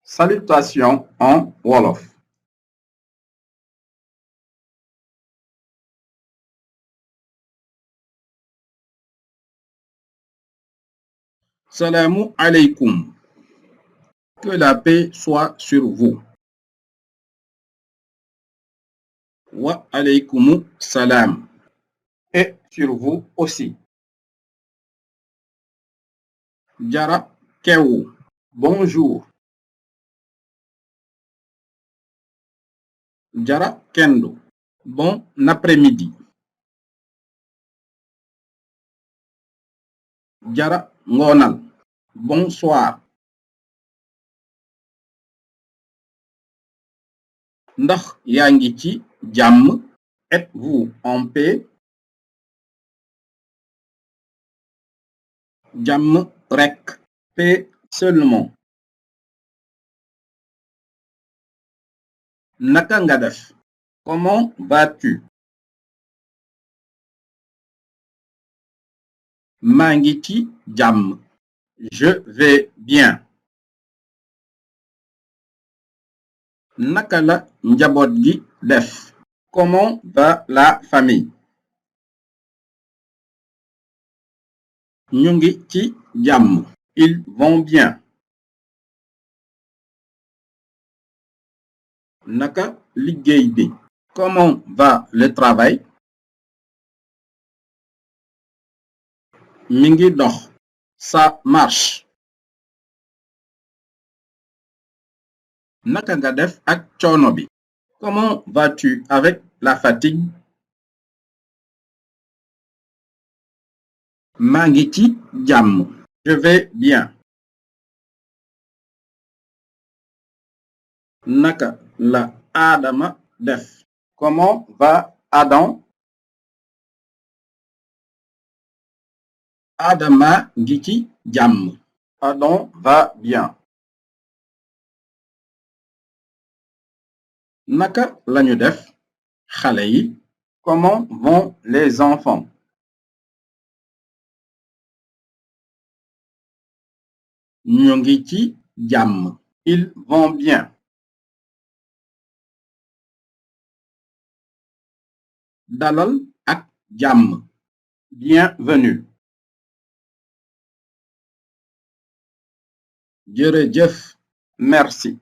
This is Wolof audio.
Salutations en Wolof. Salamu alaikum. Que la paix soit sur vous. Wa alaikumu salam. Et sur vous aussi. Jara kewu. Bonjour. Jara kendo. Bon après-midi. Jara ngonal. Bonsoir. Ndax yaa ngi ci jàmm? Êtes-vous en paix? Jàmm rek. Paix seulement. Naka nga def? Comment vas-tu? Maa ngi ci jàmm. Je vais bien. Naka la njaboot gi def? Comment va la famille? Ñu ngi ci jàmm. Ils vont bien. Naka liggéey bi? Comment va le travail? Mi ngi dox. Ça marche. Naka nga def ak coono bi? Comment vas-tu avec la fatigue? Maa ngi ci jàmm. Je vais bien. Naka la Adama def? Comment va Adam? Adama ngi ci jàmm. Adam va bien. Naka lañu def? Xale yi. Comment vont les enfants? Ñu ngi ci jàmm. Ils vont bien. Dalal ak jàmm. Bienvenue. Jërëjëf. Merci.